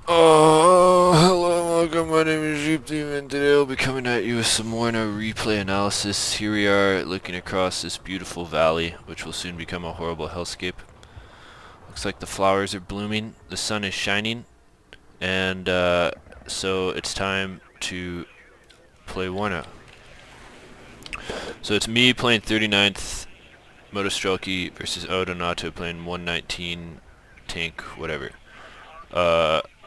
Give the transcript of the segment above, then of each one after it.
Oh, hello, welcome. My name is Jeep Team, and today I'll be coming at you with some WARNO replay analysis. Here we are, looking across this beautiful valley, which will soon become a horrible hellscape. Looks like the flowers are blooming, the sun is shining, and so it's time to play WARNO. So it's me playing 39th Motostrelki versus Odonato playing 119 tank, whatever.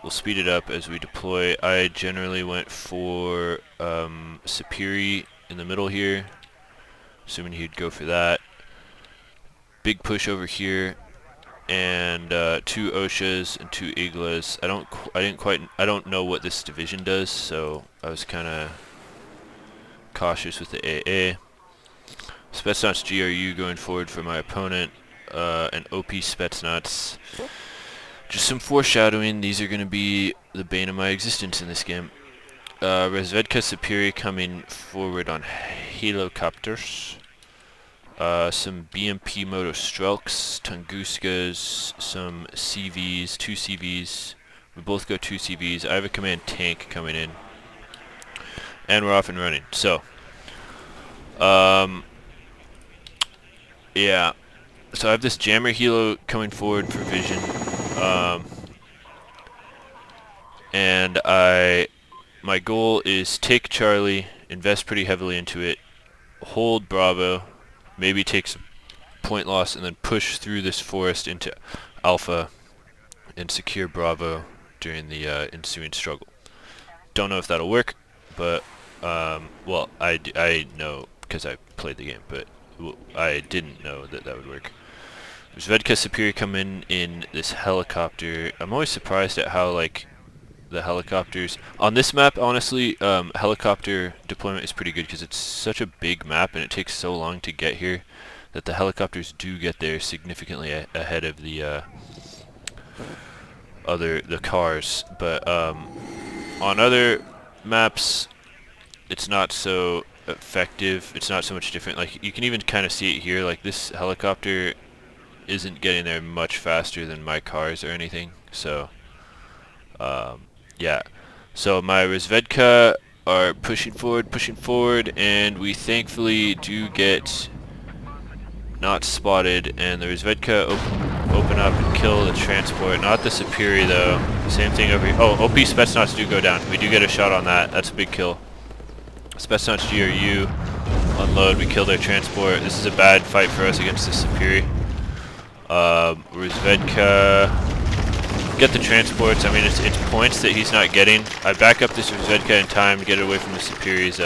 We'll speed it up as we deploy. I generally went for Superi in the middle here, assuming he'd go for that. Big push over here, and two Oshas and two Iglas. I don't know what this division does, so I was kind of cautious with the AA. Spetsnaz GRU going forward for my opponent, and OP Spetsnaz. Just some foreshadowing, these are going to be the bane of my existence in this game. Razvedka Superi coming forward on helicopters. Some BMP Motostrelks, Tunguskas, some CVs, two CVs. We both go two CVs. I have a command tank coming in. And we're off and running. So, yeah. So I have this jammer helo coming forward for vision. And my goal is take Charlie, invest pretty heavily into it, hold Bravo, maybe take some point loss, and then push through this forest into Alpha and secure Bravo during the ensuing struggle. Don't know if that'll work, but well, I know because I played the game, but I didn't know that that would work. There's Vedka Superior come in this helicopter. I'm always surprised at how the helicopters on this map, honestly, helicopter deployment is pretty good because it's such a big map and it takes so long to get here that the helicopters do get there significantly ahead of the cars. But on other maps, it's not so effective. It's not so much different. Like, you can even kind of see it here. Like, this helicopter isn't getting there much faster than my cars or anything. So yeah, so my Razvedka are pushing forward, and we thankfully do get not spotted, and the Razvedka open up and kill the transport. Not the Superior though. Same thing over here. Oh, OP Spetsnaz do go down. We do get a shot on that. That's a big kill. Spetsnaz GRU unload. We kill their transport. This is a bad fight for us against the Superior. Razvedka get the transports. I mean, it's points that he's not getting. I back up this Razvedka in time to get it away from the Superior's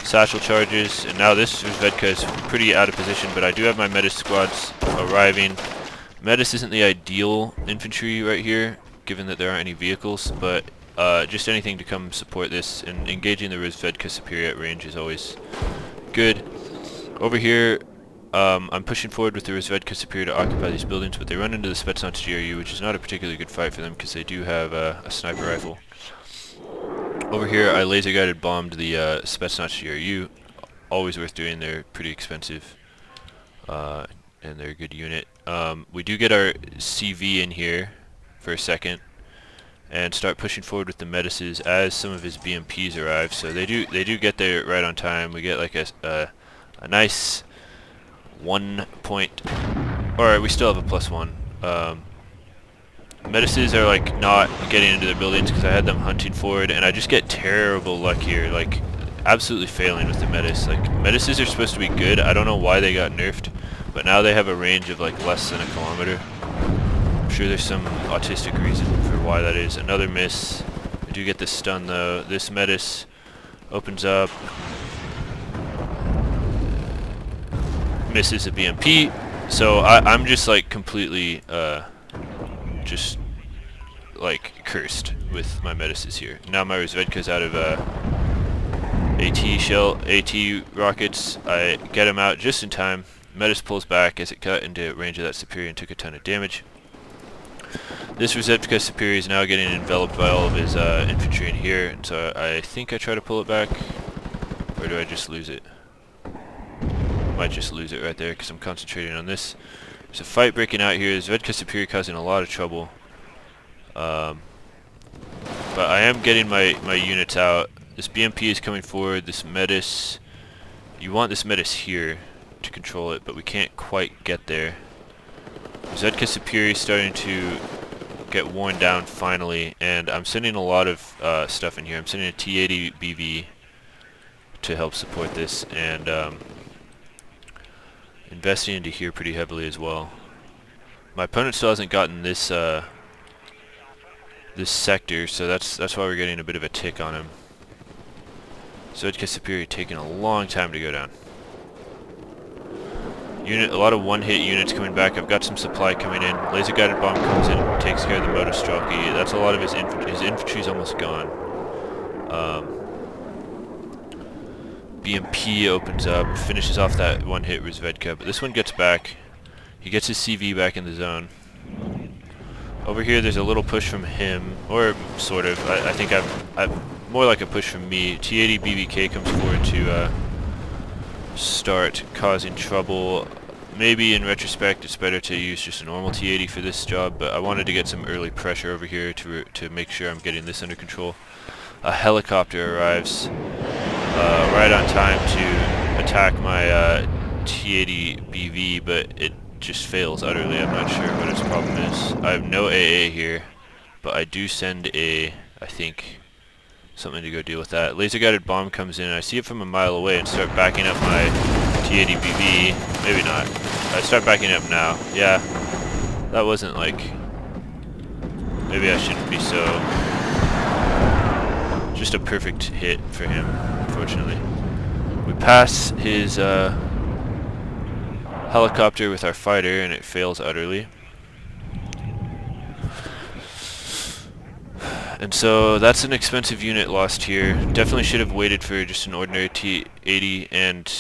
satchel charges, and now this Razvedka is pretty out of position, but I do have my Metis squads arriving. Metis isn't the ideal infantry right here, given that there aren't any vehicles, but just anything to come support this, and engaging the Razvedka Superior at range is always good. Over here, I'm pushing forward with the Razvedka Superior to occupy these buildings, but they run into the Spetsnaz GRU, which is not a particularly good fight for them because they do have a sniper rifle. Over here, I laser-guided bombed the Spetsnaz GRU. Always worth doing. They're pretty expensive, and they're a good unit. We do get our CV in here for a second and start pushing forward with the Medices as some of his BMPs arrive. So they do get there right on time. We get like a nice 1 point, or we still have a +1. Medices are like not getting into their buildings because I had them hunting forward, and I just get terrible luck here, like absolutely failing with the Metis. Like, Medices are supposed to be good. I don't know why they got nerfed, but now they have a range of like less than a kilometer. I'm sure there's some autistic reason for why that is. Another miss. I do get this stun though. This Metis opens up, misses a BMP, so I'm just like completely just like cursed with my Medices here. Now my Razvedka's out of AT rockets. I get him out just in time. Metis pulls back as it cut into range of that Superior and took a ton of damage. This Razvedka Superior is now getting enveloped by all of his infantry in here, and so I think I try to pull it back, or do I just lose it? Might just lose it right there because I'm concentrating on this. There's a fight breaking out here. Zvedka Superior causing a lot of trouble. but I am getting my units out. This BMP is coming forward. This Metis, you want this Metis here to control it, but we can't quite get there. Zedka Superior is starting to get worn down finally, and I'm sending a lot of stuff in here. I'm sending a T-80 BV to help support this, and investing into here pretty heavily as well. My opponent still hasn't gotten this this sector, so that's why we're getting a bit of a tick on him. Zedka Superior taking a long time to go down. A lot of one-hit units coming back. I've got some supply coming in. Laser-guided bomb comes in, takes care of the Motostrelki. That's a lot of his infantry. His infantry's almost gone. BMP opens up, finishes off that one-hit Rizvedka, but this one gets back. He gets his CV back in the zone. Over here, there's a little push from him, or sort of. I think I've more like a push from me. T-80 BBK comes forward to start causing trouble. Maybe in retrospect it's better to use just a normal T-80 for this job, but I wanted to get some early pressure over here to make sure I'm getting this under control. A helicopter arrives right on time to attack my T-80 BV, but it just fails utterly. I'm not sure what its problem is. I have no AA here, but I do send I think, something to go deal with that. Laser-guided bomb comes in, and I see it from a mile away and start backing up my T-80 BV. Maybe not. I start backing up now. Yeah, that wasn't like... Maybe I shouldn't be so... Just a perfect hit for him, unfortunately. We pass his helicopter with our fighter, and it fails utterly. And so that's an expensive unit lost here. Definitely should have waited for just an ordinary T-80 and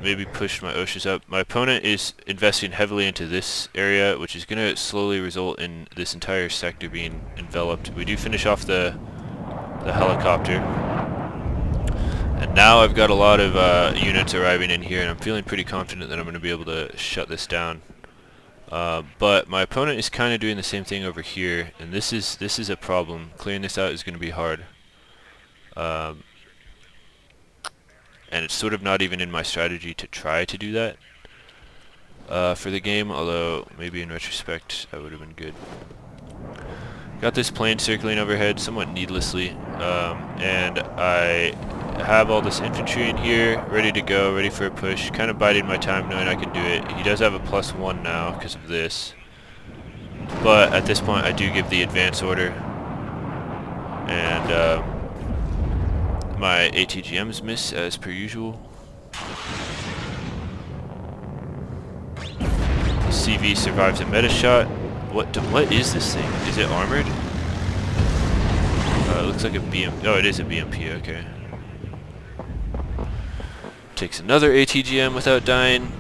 maybe pushed my OSHAs up. My opponent is investing heavily into this area, which is going to slowly result in this entire sector being enveloped. We do finish off the helicopter. And now I've got a lot of units arriving in here, and I'm feeling pretty confident that I'm going to be able to shut this down. But my opponent is kind of doing the same thing over here, and this is a problem. Clearing this out is going to be hard. And it's sort of not even in my strategy to try to do that for the game, although maybe in retrospect that would have been good. Got this plane circling overhead somewhat needlessly, and I have all this infantry in here, ready to go, ready for a push, kind of biding my time knowing I can do it. He does have a +1 now because of this, but at this point I do give the advance order, and my ATGMs miss as per usual. CV survives a meta shot. What is this thing? Is it armored? It looks like a BM. Oh, it is a BMP. Okay. Takes another ATGM without dying.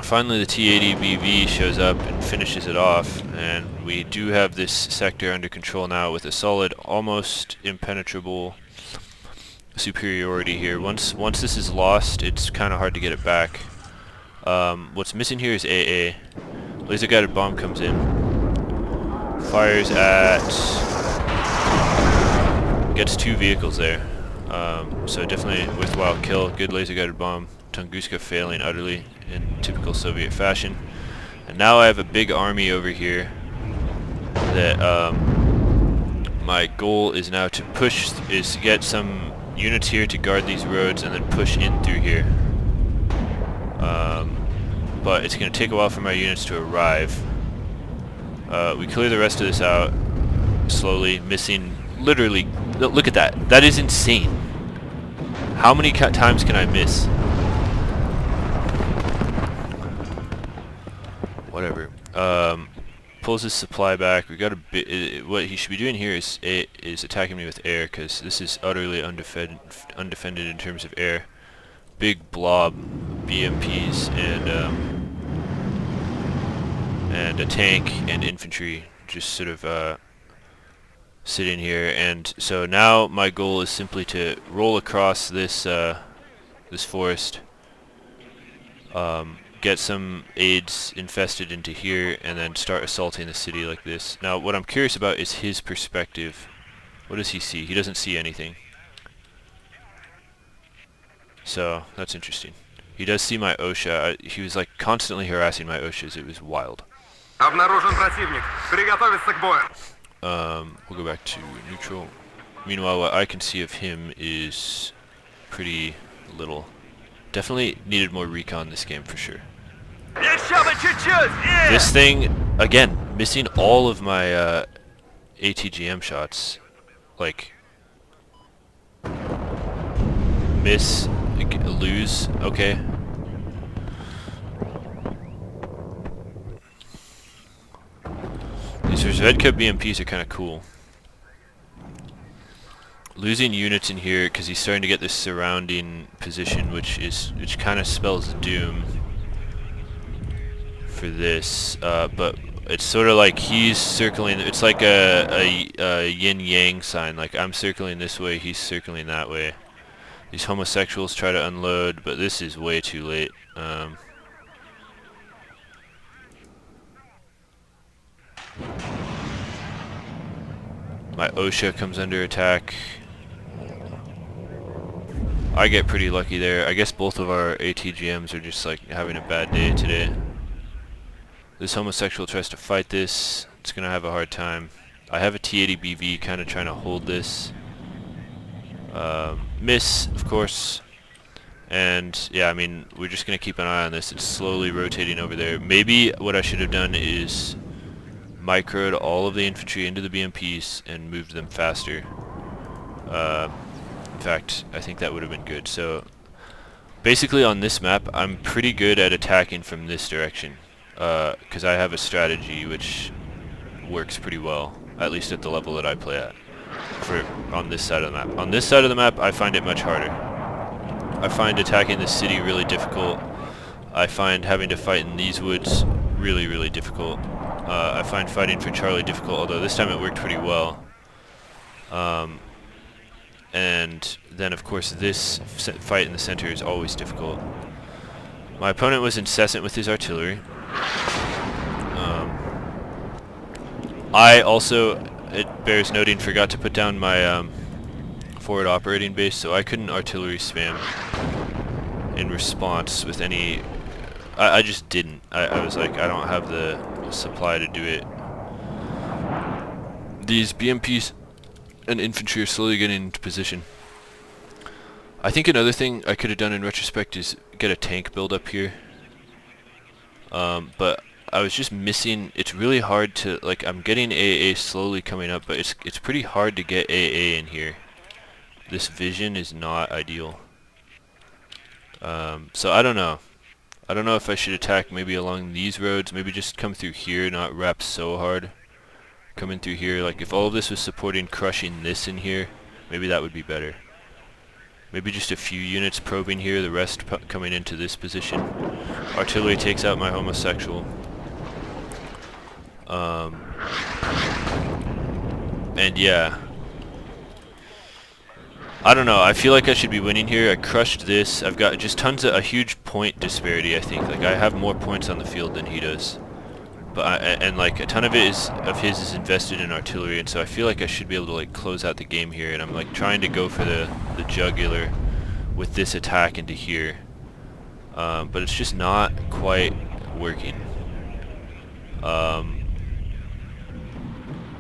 Finally, the T-80 BV shows up and finishes it off, and we do have this sector under control now with a solid, almost impenetrable superiority here. Once this is lost, it's kind of hard to get it back. What's missing here is AA. Laser-guided bomb comes in, fires at, gets 2 vehicles there, so definitely a worthwhile kill. Good laser-guided bomb. Tunguska failing utterly in typical Soviet fashion. And now I have a big army over here that my goal is now to push, is get some units here to guard these roads and then push in through here. But it's going to take a while for my units to arrive. We clear the rest of this out slowly, missing literally, look at that, that is insane. How many times can I miss? Whatever. Pulls his supply back. We got a bit. What he should be doing here is attacking me with air, because this is utterly undefended in terms of air. Big blob BMPs and a tank and infantry just sort of sitting here. And so now my goal is simply to roll across this this forest, get some aids infested into here, and then start assaulting the city like this. Now, what I'm curious about is his perspective. What does he see? He doesn't see anything. So, that's interesting. He does see my OSHA. He was like constantly harassing my OSHAs. It was wild. We'll go back to neutral. Meanwhile, what I can see of him is pretty little. Definitely needed more recon this game for sure. This thing, again, missing all of my ATGM shots. Like, miss, lose, okay. These Zvedka BMPs are kind of cool. Losing units in here because he's starting to get this surrounding position, which kind of spells doom for this. But it's sort of like he's circling. It's like a yin-yang sign. Like I'm circling this way, he's circling that way. These homosexuals try to unload, but this is way too late. My OSHA comes under attack. I get pretty lucky there. I guess both of our ATGMs are just like having a bad day today. This homosexual tries to fight this. It's gonna have a hard time. I have a T-80 BV kind of trying to hold this. Miss, of course. And yeah, I mean, we're just gonna keep an eye on this. It's slowly rotating over there. Maybe what I should have done is microed all of the infantry into the BMPs and moved them faster. In fact, I think that would have been good. So basically on this map, I'm pretty good at attacking from this direction because I have a strategy which works pretty well, at least at the level that I play at, on this side of the map. On this side of the map, I find it much harder. I find attacking the city really difficult. I find having to fight in these woods really, really difficult. I find fighting for Charlie difficult, although this time it worked pretty well. And then of course this fight in the center is always difficult. My opponent was incessant with his artillery. I also, it bears noting, forgot to put down my forward operating base, so I couldn't artillery spam in response with any... I just didn't. I was like, I don't have the supply to do it. These BMPs and infantry are slowly getting into position. I think another thing I could have done in retrospect is get a tank build up here. But I was just missing. It's really hard to, like, I'm getting AA slowly coming up, but it's pretty hard to get AA in here. This vision is not ideal. So I don't know. I don't know if I should attack maybe along these roads, maybe just come through here, not wrap so hard. Coming through here, like if all of this was supporting crushing this in here, maybe that would be better. Maybe just a few units probing here, the rest coming into this position. Artillery takes out my homosexual. And yeah. I don't know, I feel like I should be winning here. I crushed this. I've got just a huge point disparity, I think. Like, I have more points on the field than he does. But and like, a ton of it of his is invested in artillery, and so I feel like I should be able to, like, close out the game here, and I'm, like, trying to go for the jugular with this attack into here. But it's just not quite working.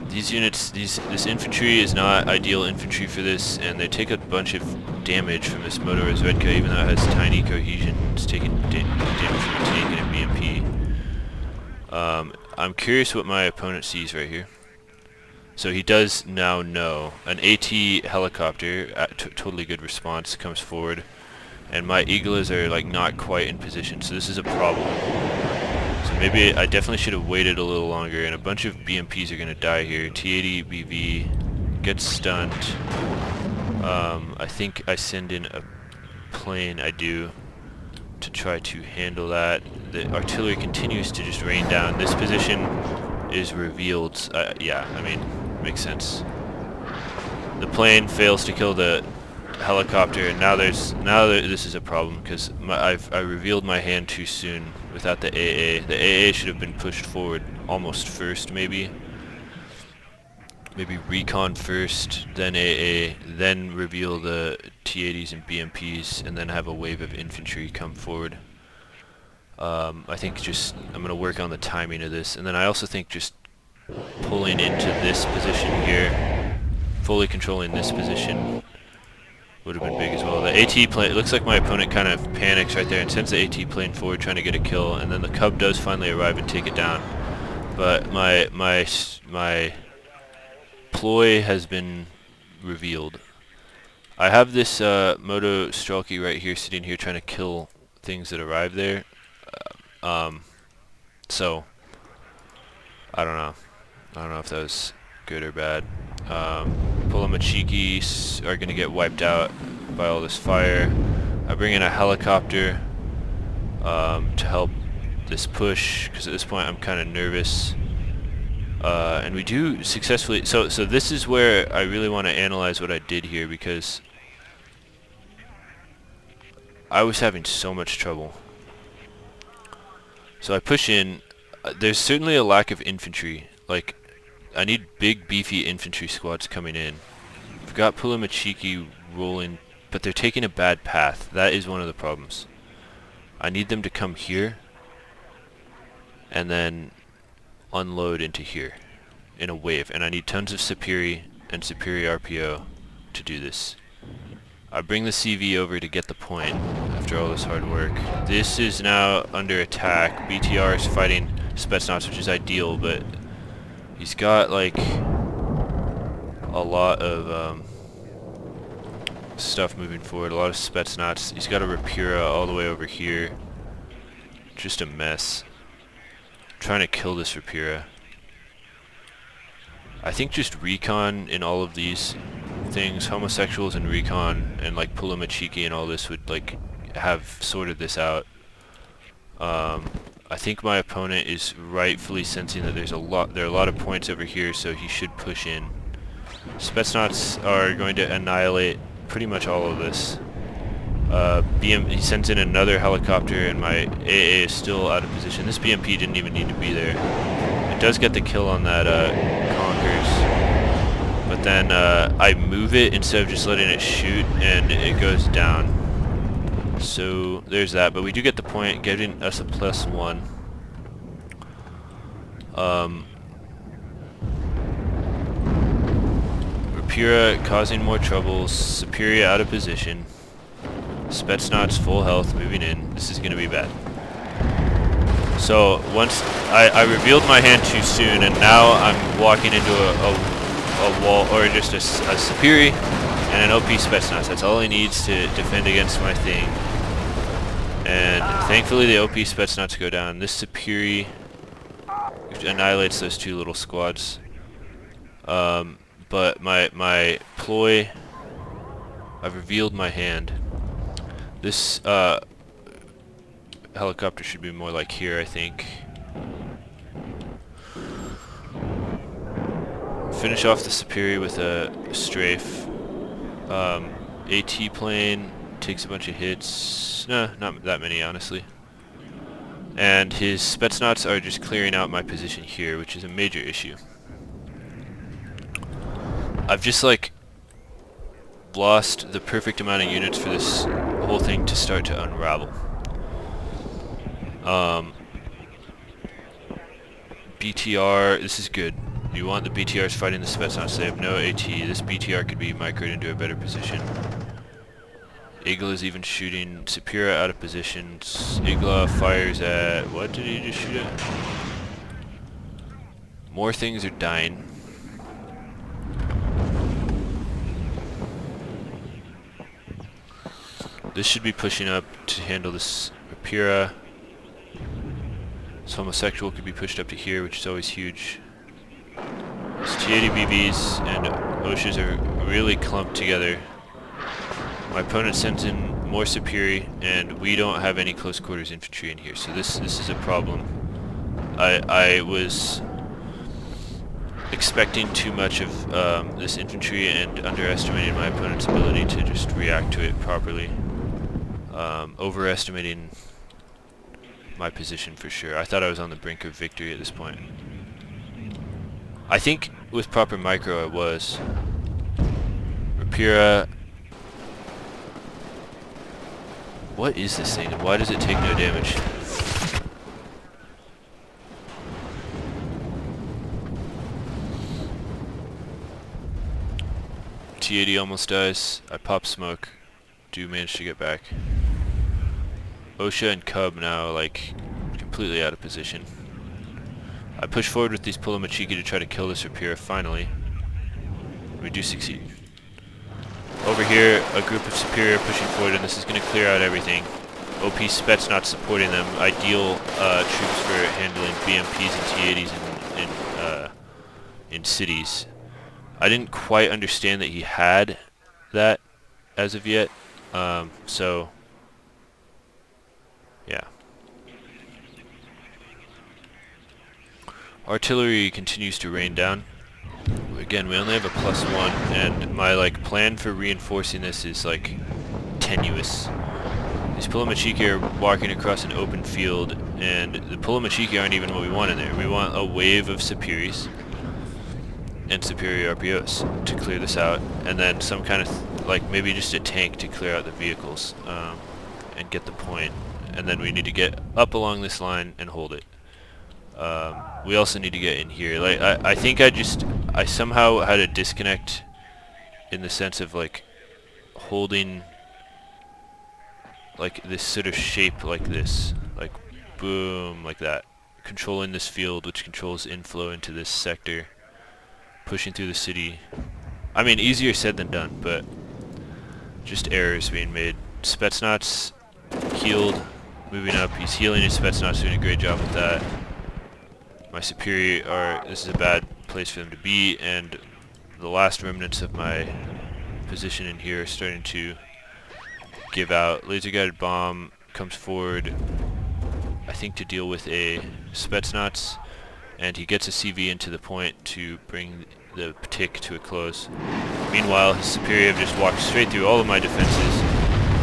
These units, this infantry is not ideal infantry for this, and they take a bunch of damage from this Motor Zvedka, even though it has tiny cohesion. It's taking damage from a tank and a BMP. I'm curious what my opponent sees right here. So he does now know. An AT helicopter, totally good response, comes forward, and my Eagles are like not quite in position, so this is a problem. So maybe I definitely should have waited a little longer, and a bunch of BMPs are going to die here. T-80 BV gets stunned. I think I send in a plane, I do, to try to handle that. The artillery continues to just rain down. This position is revealed. Yeah, I mean, makes sense. The plane fails to kill the helicopter, and this is a problem because I revealed my hand too soon without the AA. The AA should have been pushed forward almost first, maybe recon first, then AA, then reveal the T-80s and BMPs, and then have a wave of infantry come forward. I think I'm going to work on the timing of this, and then I also think just pulling into this position here, fully controlling this position would have been big as well. The AT plane, it looks like my opponent kind of panics right there and sends the AT plane forward trying to get a kill, and then the Cub does finally arrive and take it down. But my ploy has been revealed. I have this Moto Strelky right here sitting here trying to kill things that arrive there. So I don't know. I don't know if that was good or bad. Pulamachikis are going to get wiped out by all this fire. I bring in a helicopter to help this push, because at this point I'm kind of nervous. And we do successfully... So this is where I really want to analyze what I did here, because I was having so much trouble. So I push in. There's certainly a lack of infantry. Like, I need big, beefy infantry squads coming in. I've got Pulamachiki rolling, but they're taking a bad path. That is one of the problems. I need them to come here and then unload into here in a wave, and I need tons of Superi and Superi RPO to do this. I bring the CV over to get the point after all this hard work. This is now under attack. BTR is fighting Spetsnaz, which is ideal, but he's got like a lot of stuff moving forward, a lot of Spetsnaz. He's got a Rapira all the way over here. Just a mess. I'm trying to kill this Rapira. I think just recon in all of these things, homosexuals and recon and like Pulamachiki and all this would like have sorted this out. I think my opponent is rightfully sensing that there are a lot of points over here, so he should push in. Spetsnaz are going to annihilate pretty much all of this. He sends in another helicopter, and my AA is still out of position. This BMP didn't even need to be there. It does get the kill on that Conkers, but then I move it instead of just letting it shoot, and it goes down. So there's that, but we do get the point, giving us a +1. Rapira causing more troubles, Superior out of position, Spetsnaz full health moving in. This is going to be bad. So once I revealed my hand too soon, and now I'm walking into a wall, or just a Superi and an OP Spetsnaz. That's all he needs to defend against my thing. And thankfully the OP Spetsnaz go down. This Superi annihilates those two little squads. But my ploy, I've revealed my hand. This helicopter should be more like here, I think. Finish off the Superi with a strafe. AT plane takes a bunch of hits. Nah, not that many, honestly. And his Spetsnaz are just clearing out my position here, which is a major issue. I've just like lost the perfect amount of units for this whole thing to start to unravel. BTR, this is good. You want the BTRs fighting the Spetsnaz. They have no AT. This BTR could be microed into a better position. Igla is even shooting Superior out of position. Igla fires at... what did he just shoot at? More things are dying. This should be pushing up to handle this Rapira. This homosexual could be pushed up to here, which is always huge. These T-80 BBs and OSHAs are really clumped together. My opponent sends in more Superi, and we don't have any close quarters infantry in here, so this is a problem. expecting too much of this infantry and underestimating my opponent's ability to just react to it properly. Overestimating my position for sure. I thought I was on the brink of victory at this point. I think with proper micro I was. Rapira. What is this thing and why does it take no damage? T80 almost dies. I pop smoke. Do manage to get back. Osha and Cub now like completely out of position. I push forward with these Pulamachiki to try to kill this Rapira finally. We do succeed. Over here, a group of Superior pushing forward, and this is going to clear out everything. OP Spets not supporting them. Ideal troops for handling BMPs and T80s in cities. I didn't quite understand that he had that as of yet. So, yeah. Artillery continues to rain down. Again, we only have a +1, and my plan for reinforcing this is tenuous. These Pulamachiki are walking across an open field, and the Pulamachiki aren't even what we want in there. We want a wave of Superiors and Superior RPOs to clear this out, and then some kind of maybe just a tank to clear out the vehicles and get the point. And then we need to get up along this line and hold it. We also need to get in here. I think I somehow had a disconnect in the sense of holding this sort of shape like this, boom, like that, controlling this field which controls inflow into this sector, pushing through the city. I mean, easier said than done, but just errors being made. Spetsnaz healed, moving up. He's healing his Spetsnaz, doing a great job with that. My Superior are, this is a bad place for them to be, and the last remnants of my position in here are starting to give out. Laser guided bomb comes forward, I think to deal with a Spetsnaz, and he gets a CV into the point to bring the tick to a close. Meanwhile, his Superior have just walked straight through all of my defenses.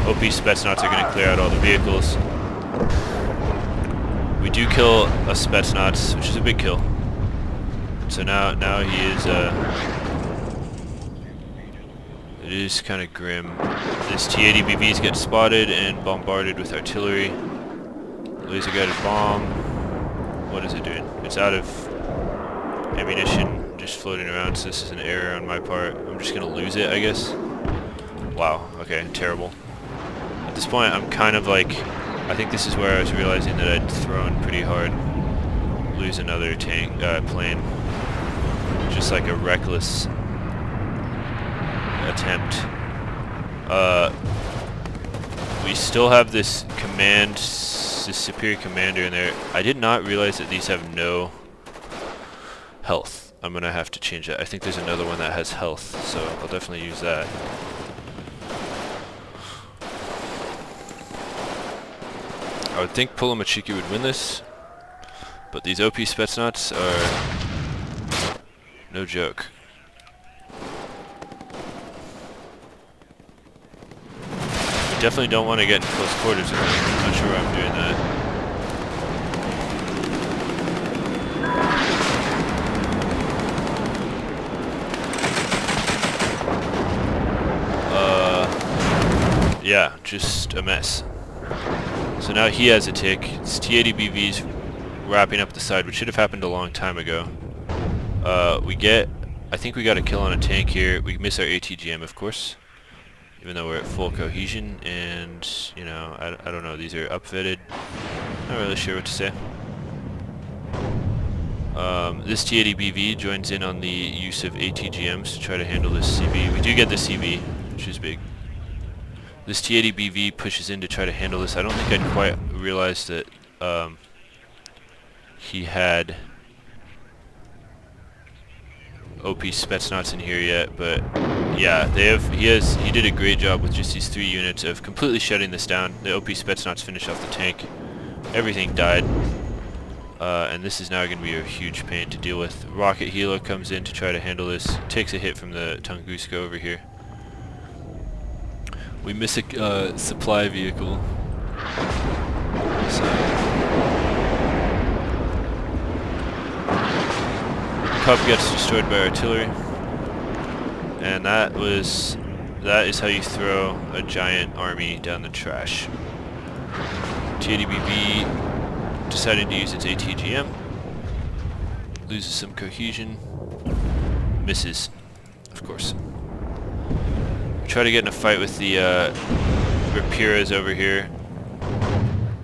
OP Spetsnaz are going to clear out all the vehicles. We do kill a Spetsnaz, which is a big kill. So now he is, it is kind of grim. This T-80 BVs get spotted and bombarded with artillery. Laser guided bomb. What is it doing? It's out of ammunition, just floating around, so this is an error on my part. I'm just going to lose it, I guess. Wow, okay, terrible. At this point, I'm kind of I think this is where I was realizing that I'd thrown pretty hard. Lose another plane. Just like a reckless attempt. We still have this Superior Commander in there. I did not realize that these have no health. I'm gonna have to change that. I think there's another one that has health, so I'll definitely use that. I would think Pulamachiki would win this, but these OP Spetsnaz are no joke. We definitely don't want to get in close quarters with them. I'm not sure why I'm doing that. Yeah, just a mess. So now he has a tick. It's T-80 BVs wrapping up the side, which should have happened a long time ago. I think we got a kill on a tank here. We miss our ATGM, of course, even though we're at full cohesion, and, you know, I don't know, these are upfitted. Not really sure what to say. This T-80 BV joins in on the use of ATGMs to try to handle this CV. We do get the CV, which is big. This T-80 BV pushes in to try to handle this. I don't think I'd quite realized that he had OP Spetsnaz in here yet, but yeah, he did a great job with just these 3 units of completely shutting this down. The OP Spetsnaz finished off the tank. Everything died. and this is now going to be a huge pain to deal with. Rocket Helo comes in to try to handle this, takes a hit from the Tunguska over here. We miss a supply vehicle. So Cub gets destroyed by artillery, and that is how you throw a giant army down the trash. TADBB decided to use its ATGM, loses some cohesion, misses, of course. Try to get in a fight with the Rapiras over here.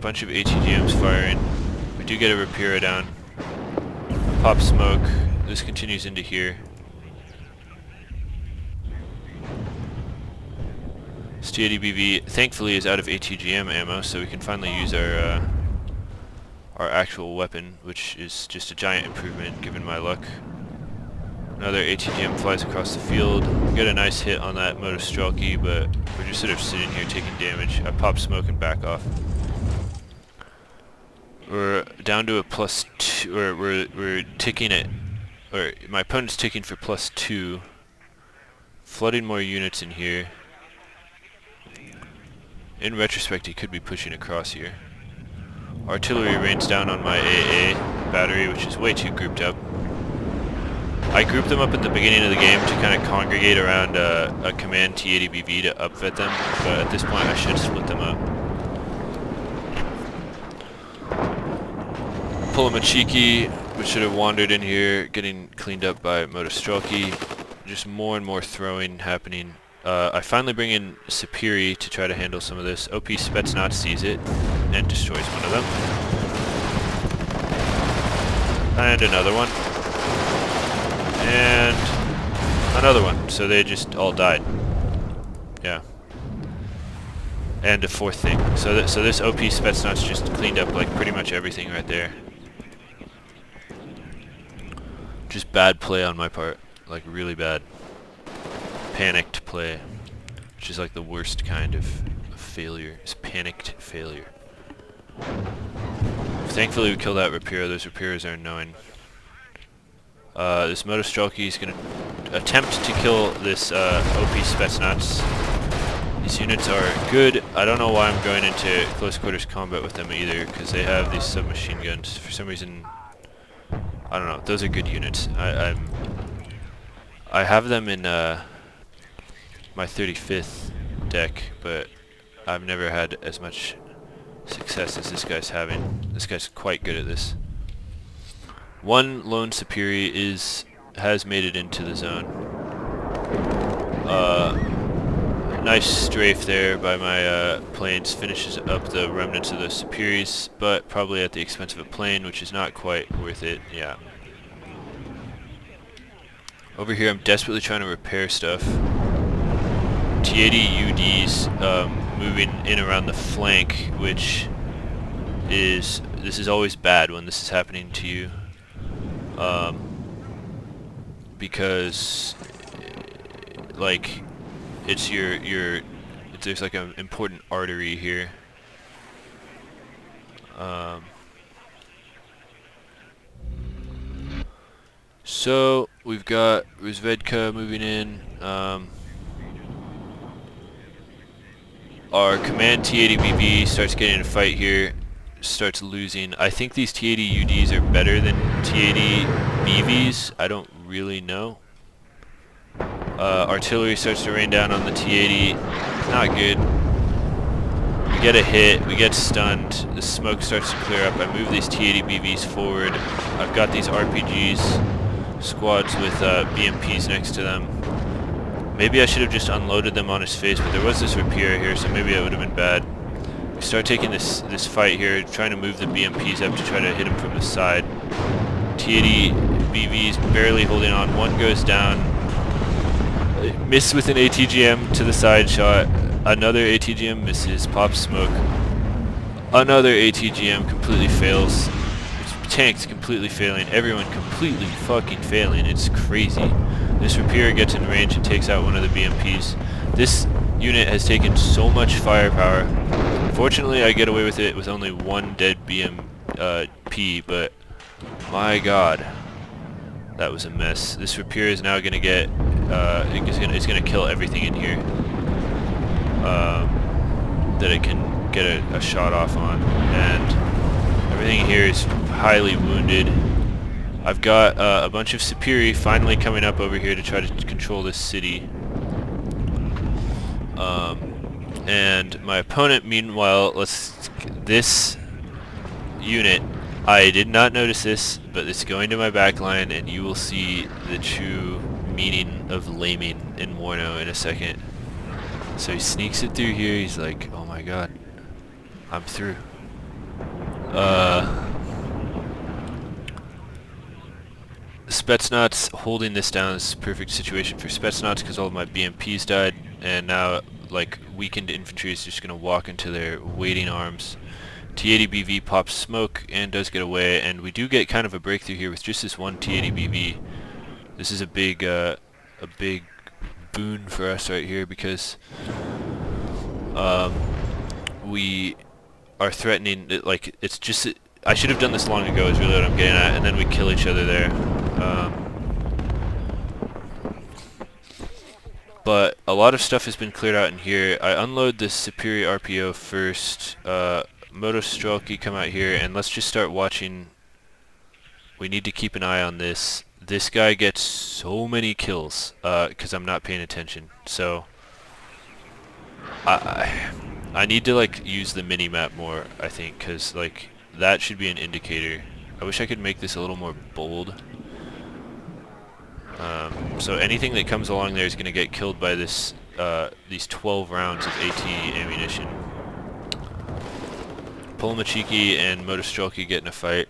Bunch of ATGMs firing. We do get a Rapira down. Pop smoke. This continues into here. TADBV thankfully is out of ATGM ammo, so we can finally use our actual weapon, which is just a giant improvement given my luck. Another ATGM flies across the field. We get a nice hit on that Motostrelki, but we're just sort of sitting here taking damage. I pop smoke and back off. We're down to a +2, or we're ticking it, or my opponent's ticking for +2. Flooding more units in here. In retrospect, he could be pushing across here. Artillery rains down on my AA battery, which is way too grouped up. I grouped them up at the beginning of the game to kind of congregate around a command TADBV to upvet them, but at this point I should split them up. Pulamachiki, which should have wandered in here, getting cleaned up by Motostrelki. Just more and more throwing happening. I finally bring in Sapiri to try to handle some of this. OP Spetsnaz sees it and destroys one of them. And another one. And another one. So they just all died. Yeah. And a fourth thing. So this OP Spetsnaz just cleaned up like pretty much everything right there. Just bad play on my part. Like really bad. Panicked play, which is like the worst kind of failure. It's panicked failure. Thankfully we killed that Rapira. Those Rapiras are annoying. This Motostrelki is going to attempt to kill this OP Spetsnaz. These units are good. I don't know why I'm going into close quarters combat with them either, because they have these submachine guns. For some reason, I don't know. Those are good units. I have them in my 35th deck, but I've never had as much success as this guy's having. This guy's quite good at this. One lone Sapiri has made it into the zone. Nice strafe there by my planes, finishes up the remnants of the Sapiris, but probably at the expense of a plane, which is not quite worth it. Yeah. Over here I'm desperately trying to repair stuff. TAD-UD's moving in around the flank, which is, this is always bad when this is happening to you, because like it's there's like an important artery here. So we've got Rozvedka moving in. Our command TADBB starts getting in a fight here, starts losing. I think these TAD-UDs are better than TAD-BVs. I don't really know. Artillery starts to rain down on the TAD. Not good. We get a hit, we get stunned, the smoke starts to clear up. I move these TAD-BVs forward. I've got these RPGs, squads with BMPs next to them. Maybe I should have just unloaded them on his face, but there was this Rapira here, so maybe it would have been bad. We start taking this fight here, trying to move the BMPs up to try to hit him from the side. TAD-BV's barely holding on. One goes down. Miss with an ATGM to the side shot. Another ATGM misses. Pop smoke. Another ATGM completely fails. Tanks completely failing. Everyone completely fucking failing. It's crazy. This Rapira gets in range and takes out one of the BMPs. This unit has taken so much firepower. Fortunately, I get away with it with only one dead BMP, but My God. That was a mess. This Rapier is now gonna get, it's gonna kill everything in here. That it can get a shot off on. And everything here is highly wounded. I've got a bunch of Superi finally coming up over here to try to control this city. And my opponent, meanwhile, this unit, I did not notice this, but it's going to my backline, and you will see the true meaning of laming in WARNO in a second. So he sneaks it through here, he's like, oh my God, I'm through. Spetsnaz holding this down is a perfect situation for Spetsnaz because all of my BMPs died, and now like weakened infantry is just going to walk into their waiting arms. T-80BV pops smoke and does get away, and we do get kind of a breakthrough here with just this one T-80BV. This is a big boon for us right here because we are threatening it, like it's just I should have done this long ago is really what I'm getting at, and then we kill each other there. But a lot of stuff has been cleared out in here. I unload this superior RPO first. Motostrelki come out here, and let's just start watching. We need to keep an eye on this. This guy gets so many kills because I'm not paying attention. So I need to like use the mini map more, I think, because like that should be an indicator. I wish I could make this a little more bold. So anything that comes along there is going to get killed by this these 12 rounds of AT ammunition. Polomachiki and Motostrelki get in a fight.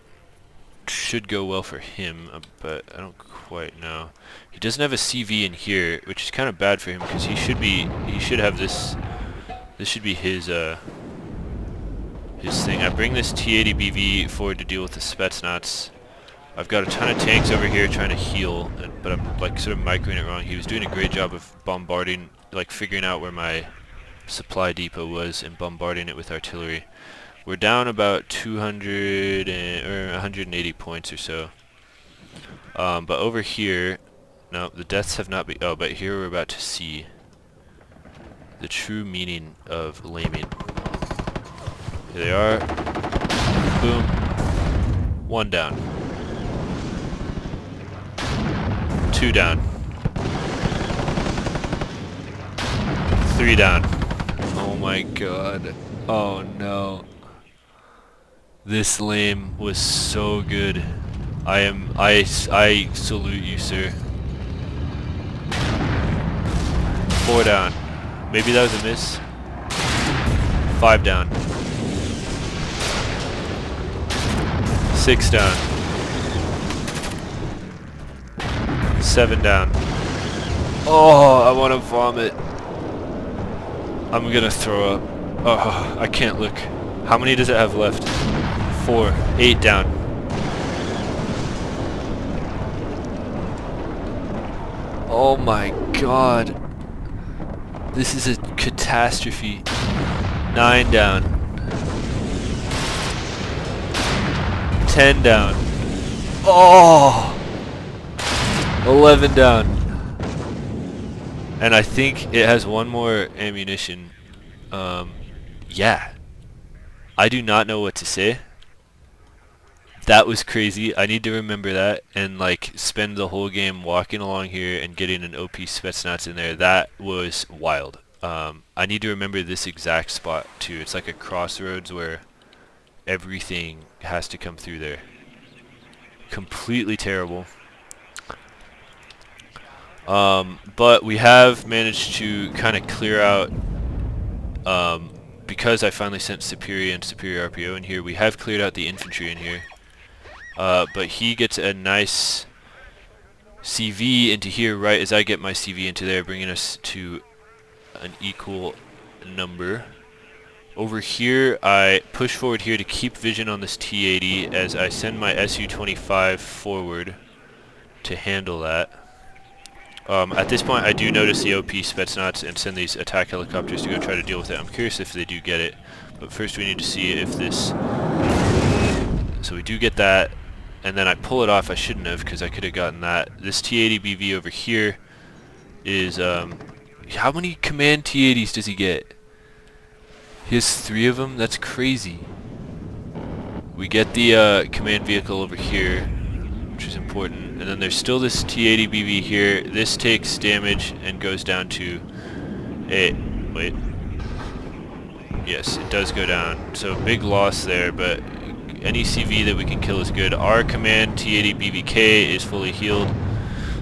Should go well for him, but I don't quite know. He doesn't have a CV in here, which is kind of bad for him because he should have this. This should be his thing. I bring this T-80BV forward to deal with the Spetsnaz. I've got a ton of tanks over here trying to heal, but I'm like sort of microing it wrong. He was doing a great job of bombarding, like figuring out where my supply depot was and bombarding it with artillery. We're down about 200 or 180 points or so. But over here, no, the deaths have not been. Oh, but here we're about to see the true meaning of laming. Here they are. Boom. One down. Two down. Three down. Oh my God. Oh no. This lame was so good. I salute you, sir. 4 down. Maybe that was a miss. 5 down. 6 down. 7 down. Oh, I want to vomit. I'm gonna throw up. Oh, I can't look. How many does it have left? 4. 8 down. Oh my God. This is a catastrophe. 9 down. 10 down. Oh! 11 down. And I think it has one more ammunition. Yeah. I do not know what to say. That was crazy. I need to remember that and like spend the whole game walking along here and getting an OP Spetsnaz in there. That was wild. I need to remember this exact spot too. It's like a crossroads where everything has to come through there. Completely terrible. But we have managed to kind of clear out, because I finally sent Superior and Superior RPO in here, we have cleared out the infantry in here. But he gets a nice CV into here right as I get my CV into there, bringing us to an equal number. Over here, I push forward here to keep vision on this T-80 as I send my Su-25 forward to handle that. At this point, I do notice the OP Spetsnaz and send these attack helicopters to go try to deal with it. I'm curious if they do get it, but first we need to see if this... So we do get that. and then I pull it off. I shouldn't have, because I could have gotten that. This T-80BV over here is, how many command T-80s does he get? He has 3 of them? That's crazy. We get the command vehicle over here, which is important, and then there's still this T-80BV here. This takes damage and goes down to a... wait. Yes, it does go down. So big loss there, but any CV that we can kill is good. Our command T-80BVK is fully healed.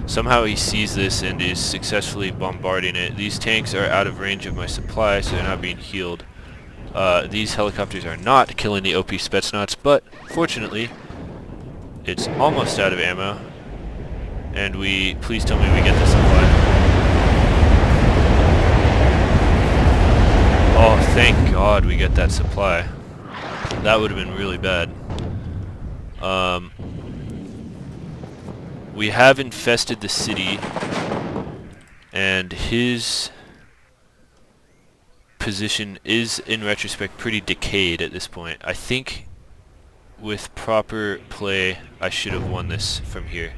Somehow he sees this and is successfully bombarding it. These tanks are out of range of my supply, so they're not being healed. These helicopters are not killing the OP Spetsnaz, but fortunately, it's almost out of ammo. And please tell me we get the supply. Oh, thank God we get that supply. That would have been really bad. We have infested the city, and his position is, in retrospect, pretty decayed at this point. I think with proper play, I should have won this from here.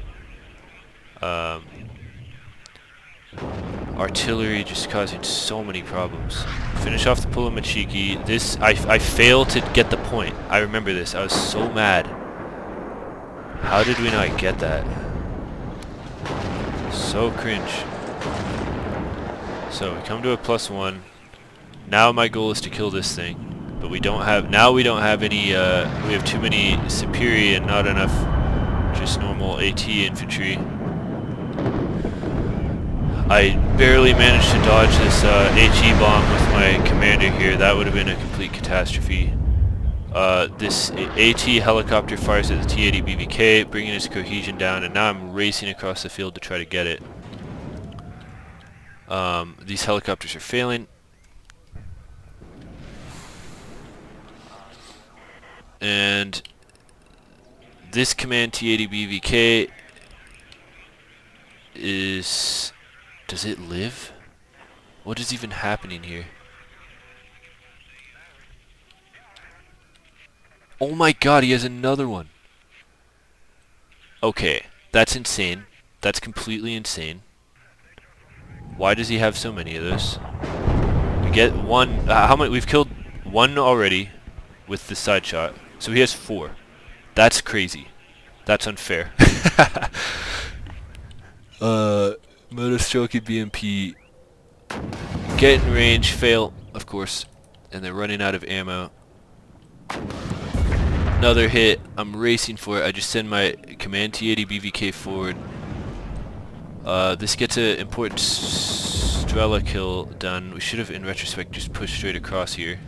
Artillery just causing so many problems. Finish off the Pulamachiki. This, I failed to get the point. I remember this. I was so mad. How did we not get that? So cringe. So we come to a +1. Now my goal is to kill this thing, but we don't have. Now we don't have any. We have too many Superior and not enough just normal AT infantry. I barely managed to dodge this HE bomb with my commander here. That would have been a complete catastrophe. This AT helicopter fires at the T-80BVK, bringing its cohesion down, and now I'm racing across the field to try to get it. These helicopters are failing. And this command T-80BVK is... Does it live? What is even happening here? Oh my God, he has another one. Okay, that's insane. That's completely insane. Why does he have so many of those? We get one. How many? We've killed one already with the side shot. So he has 4. That's crazy. That's unfair. Motostroke BMP. Get in range, fail, of course. And they're running out of ammo. Another hit. I'm racing for it. I just send my command T-80BVK forward. This gets an important Strela kill done. We should have, in retrospect, just pushed straight across here.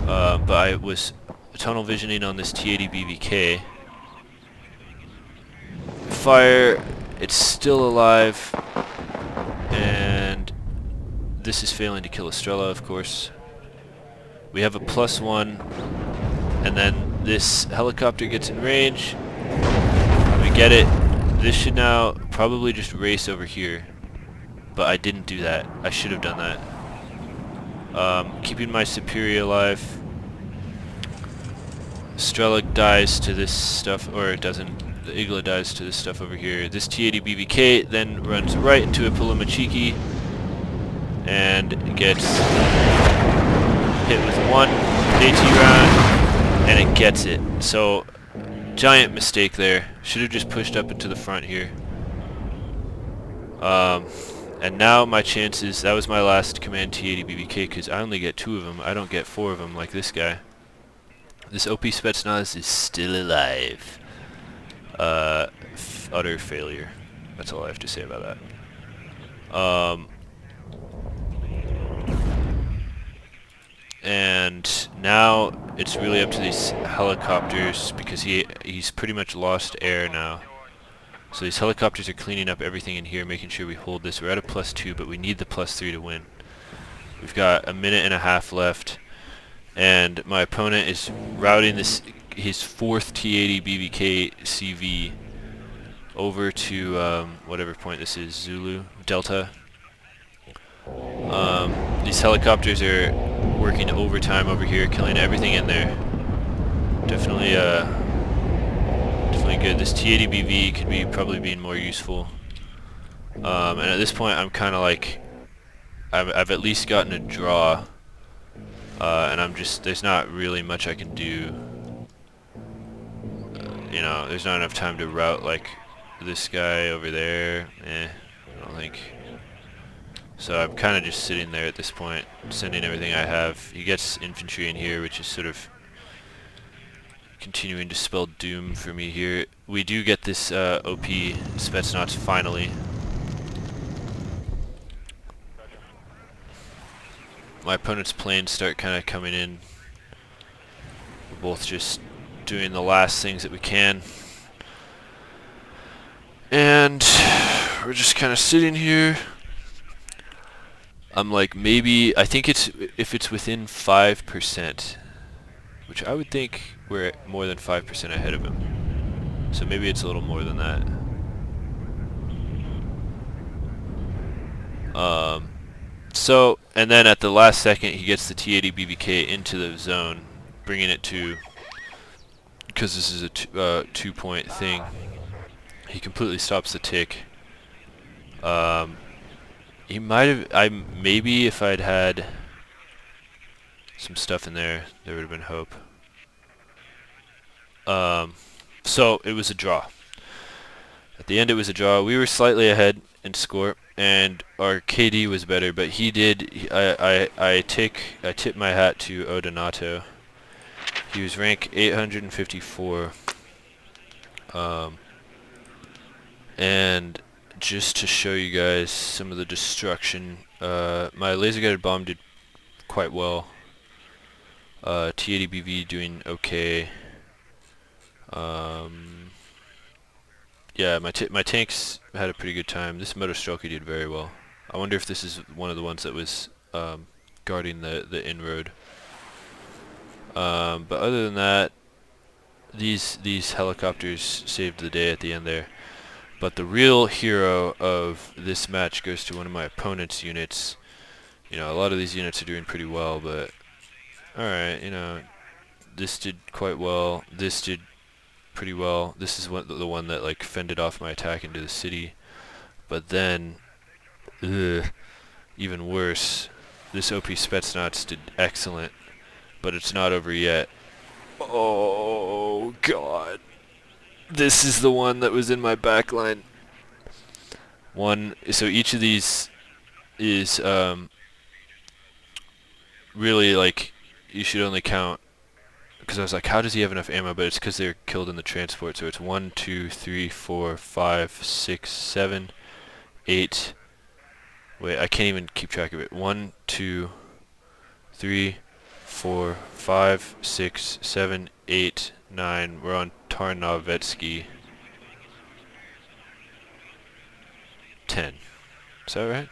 But I was tunnel visioning on this T-80BVK. Fire. It's still alive. And this is failing to kill a Strela, of course. We have a +1. And then this helicopter gets in range. We get it. This should now probably just race over here. But I didn't do that. I should have done that. Keeping my Superior alive. Strela dies to this stuff, or it doesn't. The Igla dies to this stuff over here. This T-80BVK then runs right into a Pulamachiki and gets hit with 1 AT round, and it gets it. So, giant mistake there. Should have just pushed up into the front here. And now my chances, that was my last command T-80BVK, because I only get 2 of them. I don't get 4 of them like this guy. This OP Spetsnaz is still alive. Utter failure. That's all I have to say about that. And now it's really up to these helicopters, because he's pretty much lost air now. So these helicopters are cleaning up everything in here, making sure we hold this. We're at a +2, but we need the +3 to win. We've got a minute and a half left, and my opponent is routing his 4th T-80BVK CV over to whatever point this is, Zulu, Delta. These helicopters are working overtime over here, killing everything in there. Definitely good. This T80BV could be probably being more useful. And at this point, I'm kind of like, I've at least gotten a draw, and there's not really much I can do. You know, there's not enough time to route like this guy over there. I don't think. So I'm kind of just sitting there at this point, sending everything I have. He gets infantry in here, which is sort of continuing to spell doom for me here. We do get this OP Spetsnaz finally. My opponent's planes start kind of coming in. We're both just doing the last things that we can. And we're just kind of sitting here. I'm like, maybe, I think if it's within 5%, which I would think we're at more than 5% ahead of him. So maybe it's a little more than that. So, and then at the last second, he gets the T80 BVK into the zone, bringing it to, because this is a 2-point thing, he completely stops the tick. He might have, maybe if I'd had some stuff in there, there would have been hope. So it was a draw. At the end it was a draw. We were slightly ahead in score, and our KD was better, but he did, I tip my hat to Odonato. He was rank 854. And just to show you guys some of the destruction, my laser guided bomb did quite well. T80BV doing okay. Yeah, my tanks had a pretty good time. This Motostrelka did very well. I wonder if this is one of the ones that was guarding the inroad. But other than that, these helicopters saved the day at the end there. But the real hero of this match goes to one of my opponent's units. You know, a lot of these units are doing pretty well, but alright, you know, this did quite well. This did pretty well. This is the one that like fended off my attack into the city. But then, even worse, this OP Spetsnaz did excellent, but it's not over yet. Oh god. This is the one that was in my backline. So each of these is really like, you should only count, because I was like, how does he have enough ammo? But it's because they're killed in the transport. So it's 1, 2, 3, 4, 5, 6, 7, 8. Wait, I can't even keep track of it. 1, 2, 3, 4, 5, 6, 7, 8, 9. We're on Tarnovetsky. 10. Is that right?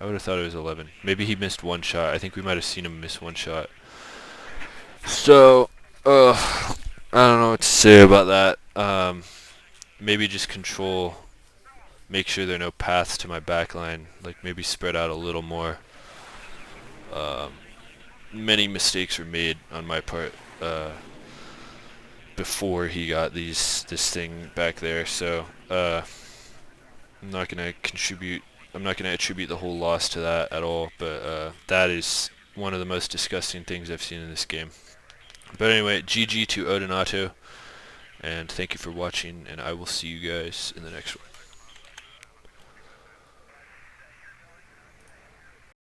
I would have thought it was 11. Maybe he missed one shot. I think we might have seen him miss one shot. So, I don't know what to say about that. Maybe just control, make sure there are no paths to my backline. Like maybe spread out a little more. Many mistakes were made on my part before he got this thing back there. So I'm not gonna attribute the whole loss to that at all. But that is one of the most disgusting things I've seen in this game. But anyway, GG to Odonato, and thank you for watching, and I will see you guys in the next one.